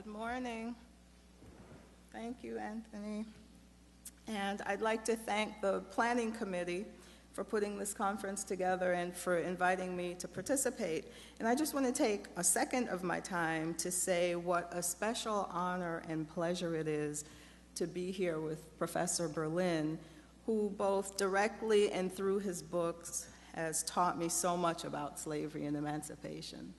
Good morning. Thank you, Anthony. And I'd like to thank the Planning Committee for putting this conference together and for inviting me to participate. And I just want to take a second of my time to say what a special honor and pleasure it is to be here with Professor Berlin, who both directly and through his books has taught me so much about slavery and emancipation.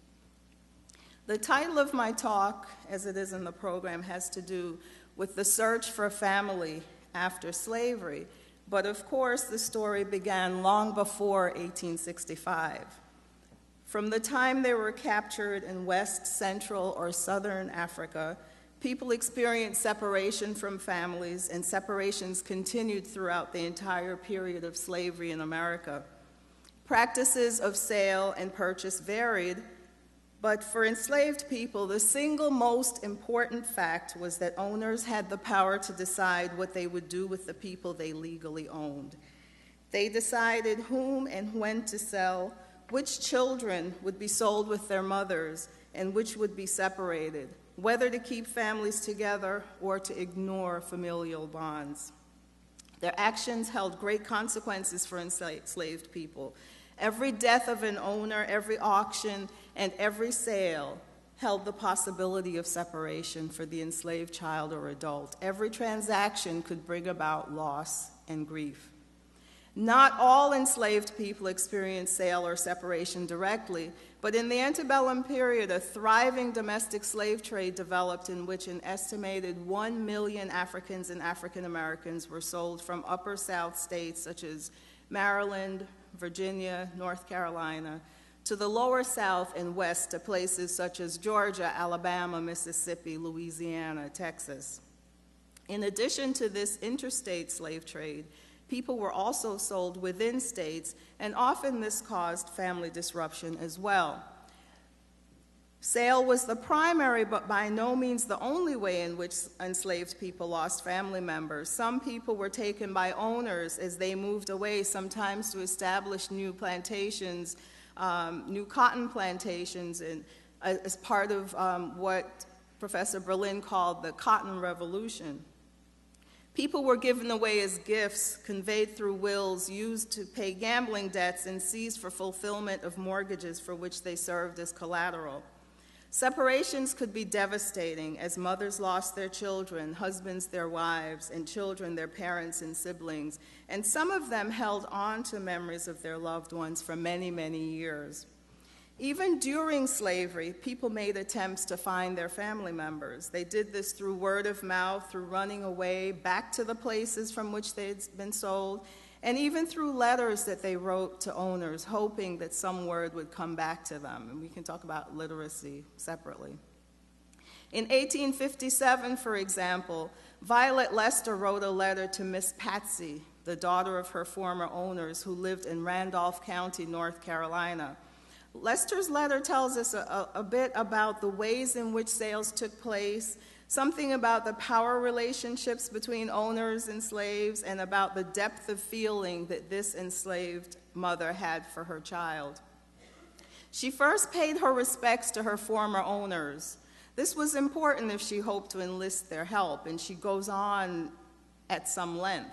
The title of my talk, as it is in the program, has to do with the search for a family after slavery. But of course, the story began long before 1865. From the time they were captured in West, Central, or Southern Africa, people experienced separation from families, and separations continued throughout the entire period of slavery in America. Practices of sale and purchase varied, but for enslaved people, the single most important fact was that owners had the power to decide what they would do with the people they legally owned. They decided whom and when to sell, which children would be sold with their mothers, and which would be separated, whether to keep families together or to ignore familial bonds. Their actions held great consequences for enslaved people. Every death of an owner, every auction, and every sale held the possibility of separation for the enslaved child or adult. Every transaction could bring about loss and grief. Not all enslaved people experienced sale or separation directly, but in the antebellum period, a thriving domestic slave trade developed in which an estimated 1 million Africans and African Americans were sold from upper South states such as Maryland, Virginia, North Carolina, to the lower South and West to places such as Georgia, Alabama, Mississippi, Louisiana, Texas. In addition to this interstate slave trade, people were also sold within states, and often this caused family disruption as well. Sale was the primary, but by no means the only way in which enslaved people lost family members. Some people were taken by owners as they moved away, sometimes to establish new plantations, new cotton plantations, and as part of what Professor Berlin called the Cotton Revolution. People were given away as gifts, conveyed through wills, used to pay gambling debts, and seized for fulfillment of mortgages for which they served as collateral. Separations could be devastating as mothers lost their children, husbands their wives, and children their parents and siblings, and some of them held on to memories of their loved ones for many, many years. Even during slavery, people made attempts to find their family members. They did this through word of mouth, through running away back to the places from which they had been sold, and even through letters that they wrote to owners, hoping that some word would come back to them. And we can talk about literacy separately. In 1857, for example, Violet Lester wrote a letter to Miss Patsy, the daughter of her former owners, who lived in Randolph County, North Carolina. Lester's letter tells us a bit about the ways in which sales took place, something about the power relationships between owners and slaves, and about the depth of feeling that this enslaved mother had for her child. She first paid her respects to her former owners. This was important if she hoped to enlist their help, and she goes on at some length.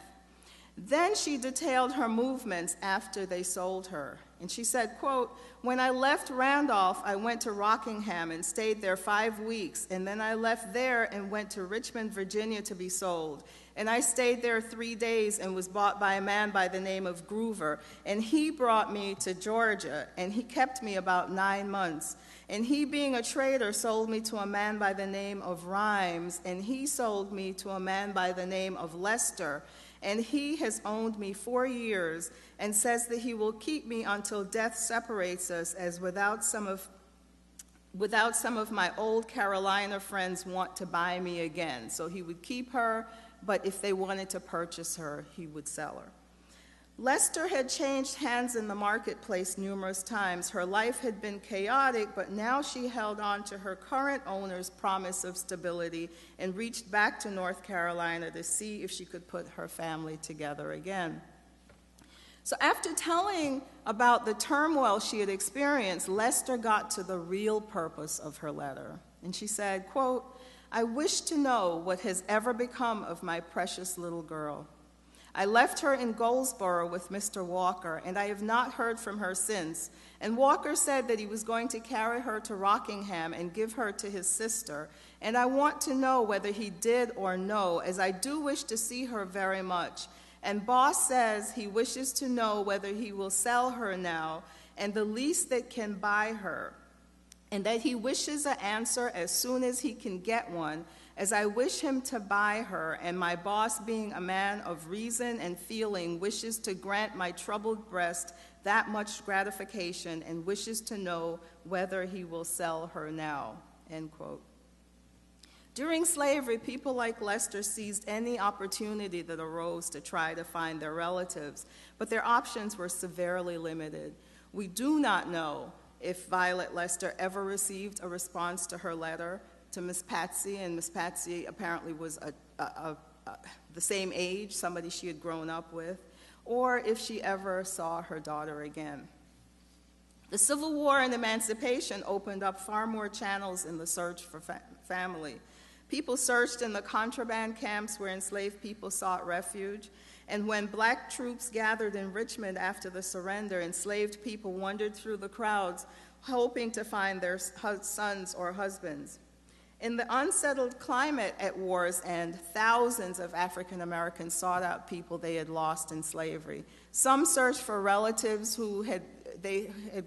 Then she detailed her movements after they sold her. And she said, quote, "When I left Randolph, I went to Rockingham and stayed there 5 weeks, and then I left there and went to Richmond, Virginia to be sold. And I stayed there 3 days and was bought by a man by the name of Groover, and he brought me to Georgia, and he kept me about 9 months. And he, being a trader, sold me to a man by the name of Rhymes, and he sold me to a man by the name of Lester. And he has owned me 4 years and says that he will keep me until death separates us, as without some of my old Carolina friends want to buy me again." So he would keep her, but if they wanted to purchase her, he would sell her. Lester had changed hands in the marketplace numerous times. Her life had been chaotic, but now she held on to her current owner's promise of stability and reached back to North Carolina to see if she could put her family together again. So after telling about the turmoil she had experienced, Lester got to the real purpose of her letter. And she said, quote, I wish to know what has ever become of my precious little girl. I left her in Goldsboro with Mr. Walker, and I have not heard from her since. And Walker said that he was going to carry her to Rockingham and give her to his sister. And I want to know whether he did or no, as I do wish to see her very much. And Boss says he wishes to know whether he will sell her now, and the least that can buy her, and that he wishes an answer as soon as he can get one, as I wish him to buy her, and my boss, being a man of reason and feeling, wishes to grant my troubled breast that much gratification, and wishes to know whether he will sell her now," end quote. During slavery, people like Lester seized any opportunity that arose to try to find their relatives, but their options were severely limited. We do not know if Violet Lester ever received a response to her letter to Miss Patsy, and Miss Patsy apparently was the same age, somebody she had grown up with, or if she ever saw her daughter again. The Civil War and Emancipation opened up far more channels in the search for family. People searched in the contraband camps where enslaved people sought refuge, and when black troops gathered in Richmond after the surrender, enslaved people wandered through the crowds hoping to find their sons or husbands. In the unsettled climate at war's end, thousands of African Americans sought out people they had lost in slavery. Some searched for relatives who had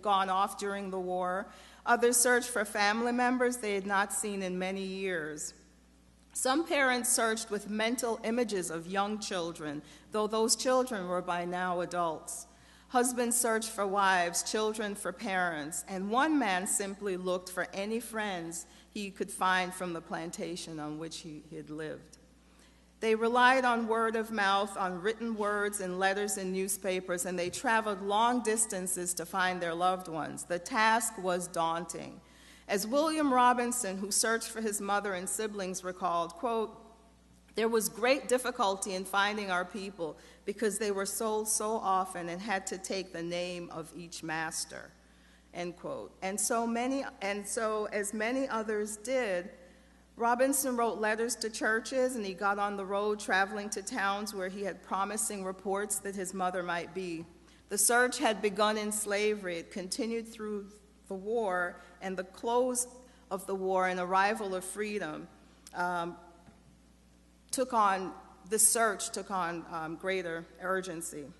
gone off during the war. Others searched for family members they had not seen in many years. Some parents searched with mental images of young children, though those children were by now adults. Husbands searched for wives, children for parents, and one man simply looked for any friends he could find from the plantation on which he had lived. They relied on word of mouth, on written words and letters in newspapers, and they traveled long distances to find their loved ones. The task was daunting. As William Robinson, who searched for his mother and siblings, recalled, quote, "There was great difficulty in finding our people because they were sold so often and had to take the name of each master," end quote. And so as many others did, Robinson wrote letters to churches, and he got on the road traveling to towns where he had promising reports that his mother might be. The search had begun in slavery. It continued through the war, and the close of the war and arrival of freedom took on greater urgency.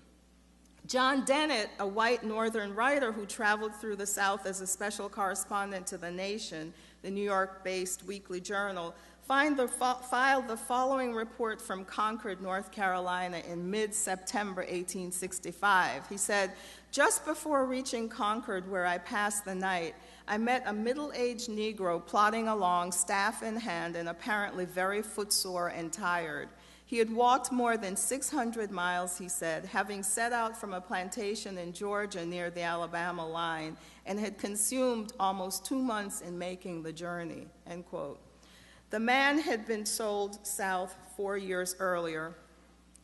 John Dennett, a white Northern writer who traveled through the South as a special correspondent to The Nation, the New York-based weekly journal, filed the following report from Concord, North Carolina in mid-September 1865. He said, "Just before reaching Concord, where I passed the night, I met a middle-aged Negro plodding along, staff in hand, and apparently very footsore and tired. He had walked more than 600 miles, he said, having set out from a plantation in Georgia near the Alabama line, and had consumed almost 2 months in making the journey," end quote. The man had been sold south 4 years earlier,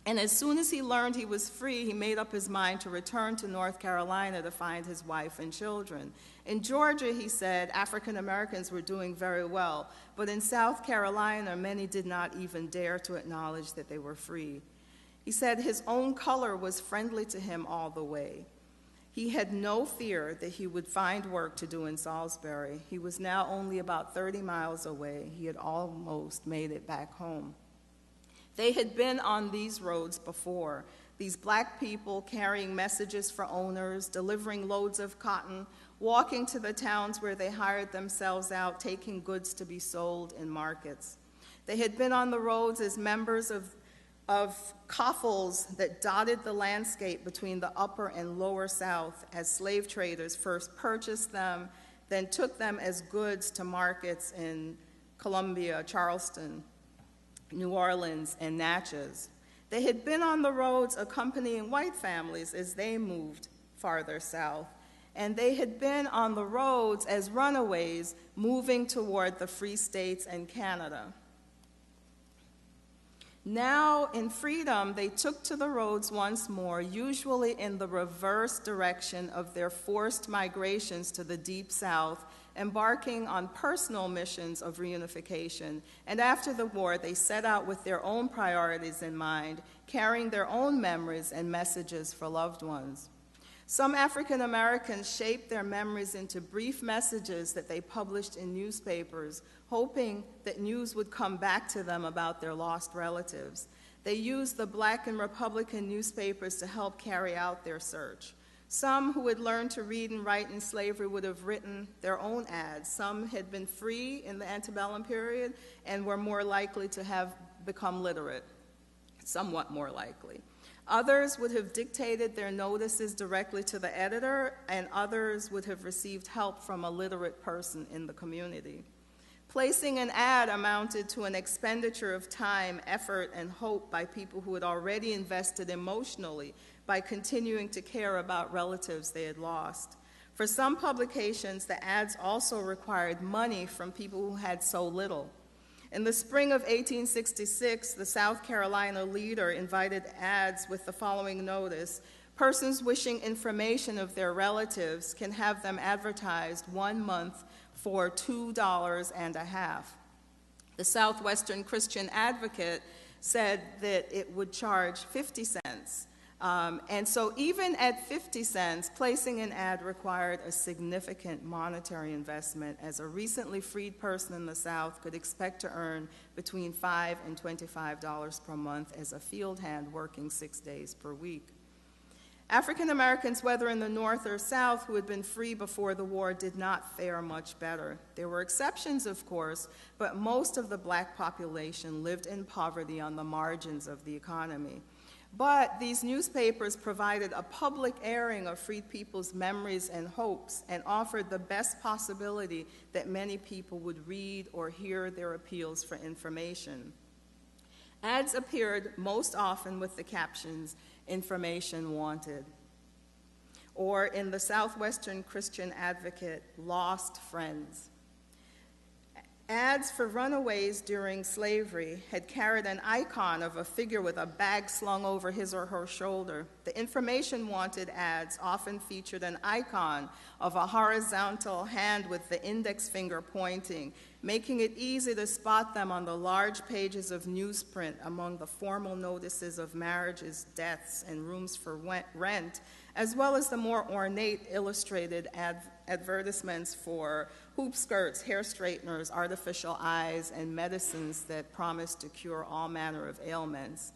and as soon as he learned he was free, he made up his mind to return to North Carolina to find his wife and children. In Georgia, he said, African Americans were doing very well, but in South Carolina, many did not even dare to acknowledge that they were free. He said his own color was friendly to him all the way. He had no fear that he would find work to do in Salisbury. He was now only about 30 miles away. He had almost made it back home. They had been on these roads before, these black people carrying messages for owners, delivering loads of cotton, walking to the towns where they hired themselves out, taking goods to be sold in markets. They had been on the roads as members of coffles that dotted the landscape between the upper and lower South as slave traders first purchased them, then took them as goods to markets in Columbia, Charleston, New Orleans, and Natchez. They had been on the roads accompanying white families as they moved farther south, and they had been on the roads as runaways moving toward the free states and Canada. Now, in freedom, they took to the roads once more, usually in the reverse direction of their forced migrations to the Deep South, embarking on personal missions of reunification. And after the war, they set out with their own priorities in mind, carrying their own memories and messages for loved ones. Some African Americans shaped their memories into brief messages that they published in newspapers, hoping that news would come back to them about their lost relatives. They used the Black and Republican newspapers to help carry out their search. Some who had learned to read and write in slavery would have written their own ads. Some had been free in the antebellum period and were more likely to have become literate, somewhat more likely. Others would have dictated their notices directly to the editor, and others would have received help from a literate person in the community. Placing an ad amounted to an expenditure of time, effort, and hope by people who had already invested emotionally by continuing to care about relatives they had lost. For some publications, the ads also required money from people who had so little. In the spring of 1866, the South Carolina Leader invited ads with the following notice: persons wishing information of their relatives can have them advertised 1 month for $2.50. The Southwestern Christian Advocate said that it would charge 50 cents. And so even at 50 cents, placing an ad required a significant monetary investment, as a recently freed person in the South could expect to earn between $5 and $25 per month as a field hand working 6 days per week. African Americans, whether in the North or South, who had been free before the war, did not fare much better. There were exceptions, of course, but most of the Black population lived in poverty on the margins of the economy. But these newspapers provided a public airing of freed people's memories and hopes and offered the best possibility that many people would read or hear their appeals for information. Ads appeared most often with the captions, "Information wanted," or in the Southwestern Christian Advocate, "Lost friends." Ads for runaways during slavery had carried an icon of a figure with a bag slung over his or her shoulder. The information wanted ads often featured an icon of a horizontal hand with the index finger pointing, making it easy to spot them on the large pages of newsprint among the formal notices of marriages, deaths, and rooms for rent, as well as the more ornate illustrated advertisements for hoop skirts, hair straighteners, artificial eyes, and medicines that promised to cure all manner of ailments.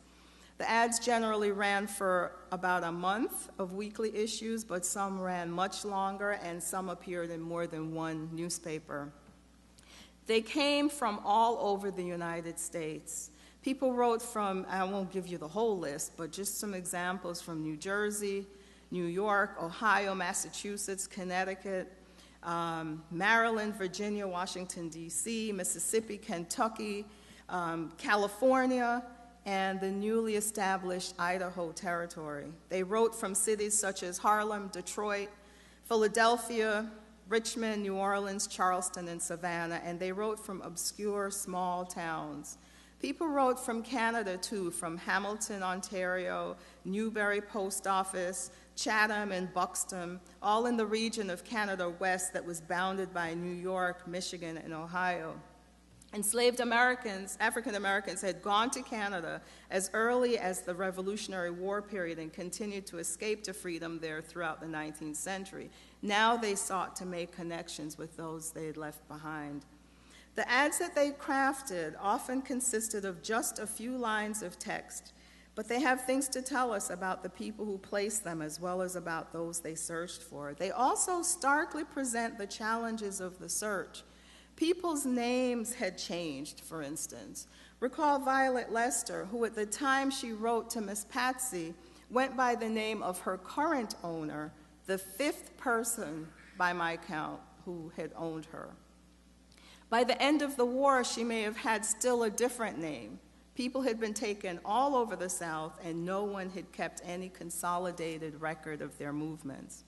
The ads generally ran for about a month of weekly issues, but some ran much longer, and some appeared in more than one newspaper. They came from all over the United States. People wrote from, I won't give you the whole list, but just some examples from New Jersey, New York, Ohio, Massachusetts, Connecticut, Maryland, Virginia, Washington, D.C., Mississippi, Kentucky, California, and the newly established Idaho Territory. They wrote from cities such as Harlem, Detroit, Philadelphia, Richmond, New Orleans, Charleston, and Savannah, and they wrote from obscure small towns. People wrote from Canada, too, from Hamilton, Ontario, Newbury Post Office, Chatham, and Buxton, all in the region of Canada West that was bounded by New York, Michigan, and Ohio. Enslaved Americans, African Americans, had gone to Canada as early as the Revolutionary War period and continued to escape to freedom there throughout the 19th century. Now they sought to make connections with those they had left behind. The ads that they crafted often consisted of just a few lines of text, but they have things to tell us about the people who placed them as well as about those they searched for. They also starkly present the challenges of the search. People's names had changed, for instance. Recall Violet Lester, who at the time she wrote to Miss Patsy went by the name of her current owner, the fifth person by my count who had owned her. By the end of the war, she may have had still a different name. People had been taken all over the South, and no one had kept any consolidated record of their movements.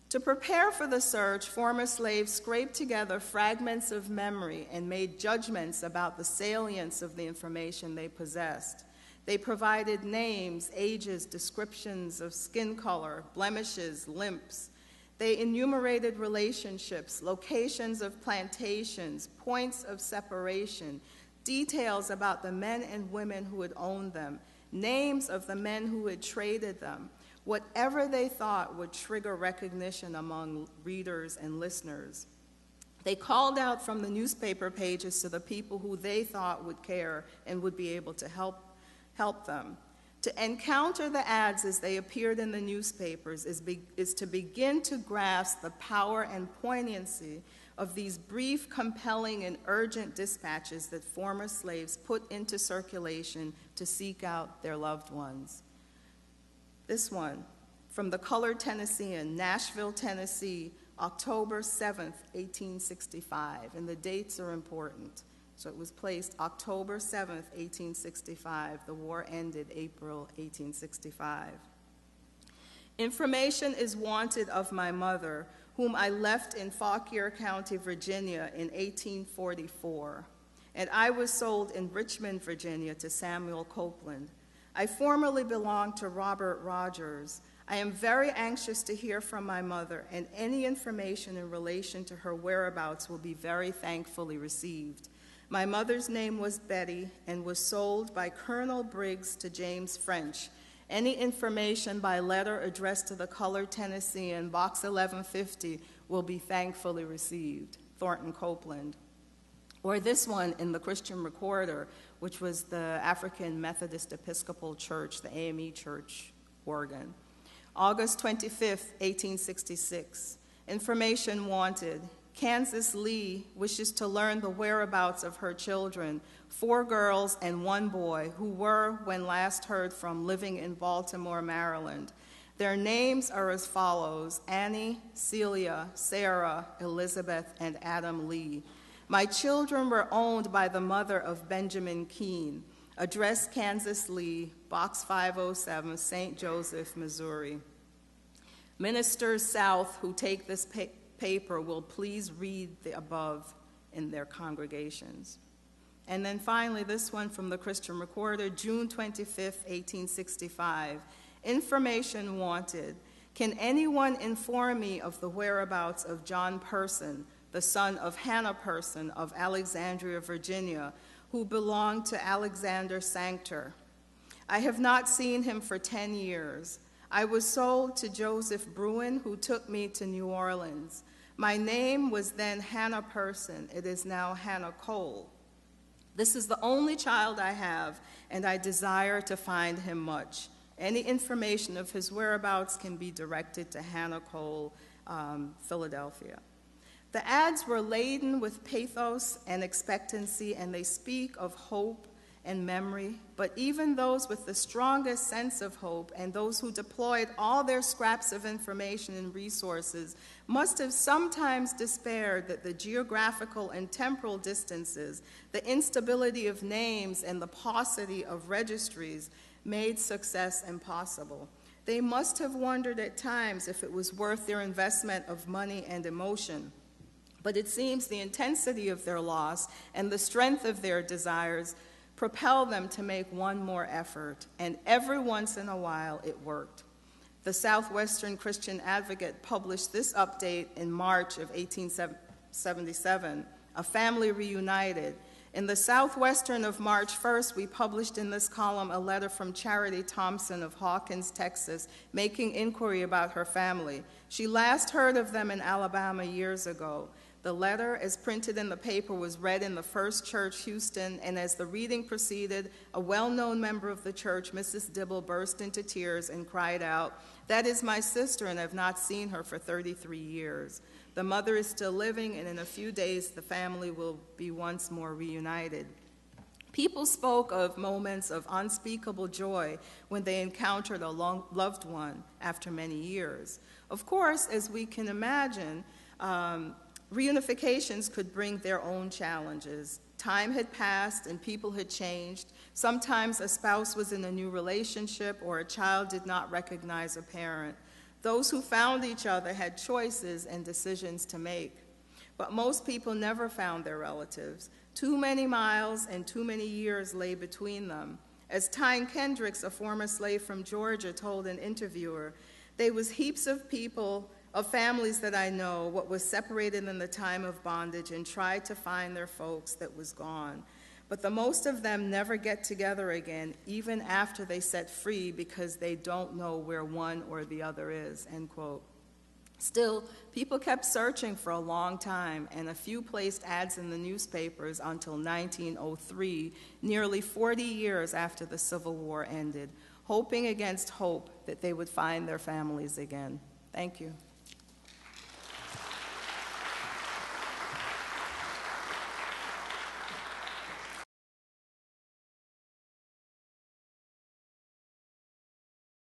To prepare for the search, former slaves scraped together fragments of memory and made judgments about the salience of the information they possessed. They provided names, ages, descriptions of skin color, blemishes, limps. They enumerated relationships, locations of plantations, points of separation, details about the men and women who had owned them, names of the men who had traded them, whatever they thought would trigger recognition among readers and listeners. They called out from the newspaper pages to the people who they thought would care and would be able to help them. To encounter the ads as they appeared in the newspapers is to begin to grasp the power and poignancy of these brief, compelling, and urgent dispatches that former slaves put into circulation to seek out their loved ones. This one, from the Colored Tennessean, Nashville, Tennessee, October 7th, 1865, and the dates are important. So it was placed October 7th, 1865. The war ended April 1865. Information is wanted of my mother, whom I left in Fauquier County, Virginia in 1844, and I was sold in Richmond, Virginia to Samuel Copeland. I formerly belonged to Robert Rogers. I am very anxious to hear from my mother, and any information in relation to her whereabouts will be very thankfully received. My mother's name was Betty and was sold by Colonel Briggs to James French. Any information by letter addressed to the Colored Tennessean, Box 1150, will be thankfully received. Thornton Copeland. Or this one in the Christian Recorder, which was the African Methodist Episcopal Church, the AME Church, Oregon. August 25th, 1866. Information wanted. Kansas Lee wishes to learn the whereabouts of her children, 4 girls and 1 boy, who were, when last heard from, living in Baltimore, Maryland. Their names are as follows: Annie, Celia, Sarah, Elizabeth, and Adam Lee. My children were owned by the mother of Benjamin Keene. Address Kansas Lee, Box 507, St. Joseph, Missouri. Ministers South who take this paper will please read the above in their congregations. And then finally, this one from the Christian Recorder, June 25th, 1865. Information wanted. Can anyone inform me of the whereabouts of John Person, the son of Hannah Person of Alexandria, Virginia, who belonged to Alexander Sanctor? I have not seen him for 10 years. I was sold to Joseph Bruin, who took me to New Orleans. My name was then Hannah Person. It is now Hannah Cole. This is the only child I have, and I desire to find him much. Any information of his whereabouts can be directed to Hannah Cole, Philadelphia. The ads were laden with pathos and expectancy, and they speak of hope and memory, but even those with the strongest sense of hope and those who deployed all their scraps of information and resources must have sometimes despaired that the geographical and temporal distances, the instability of names, and the paucity of registries made success impossible. They must have wondered at times if it was worth their investment of money and emotion. But it seems the intensity of their loss and the strength of their desires propel them to make one more effort, and every once in a while it worked. The Southwestern Christian Advocate published this update in March of 1877, A Family Reunited. In the Southwestern of March 1st, we published in this column a letter from Charity Thompson of Hawkins, Texas, making inquiry about her family. She last heard of them in Alabama years ago. The letter, as printed in the paper, was read in the First Church, Houston, and as the reading proceeded, a well-known member of the church, Mrs. Dibble, burst into tears and cried out, "That is my sister, and I've not seen her for 33 years. The mother is still living, and in a few days the family will be once more reunited." People spoke of moments of unspeakable joy when they encountered a loved one after many years. Of course, as we can imagine, reunifications could bring their own challenges. Time had passed and people had changed. Sometimes a spouse was in a new relationship or a child did not recognize a parent. Those who found each other had choices and decisions to make. But most people never found their relatives. Too many miles and too many years lay between them. As Tyne Kendricks, a former slave from Georgia, told an interviewer, "They was heaps of people, of families that I know, what was separated in the time of bondage and tried to find their folks that was gone. But the most of them never get together again, even after they set free, because they don't know where one or the other is," end quote. Still, people kept searching for a long time, and a few placed ads in the newspapers until 1903, nearly 40 years after the Civil War ended, hoping against hope that they would find their families again. Thank you.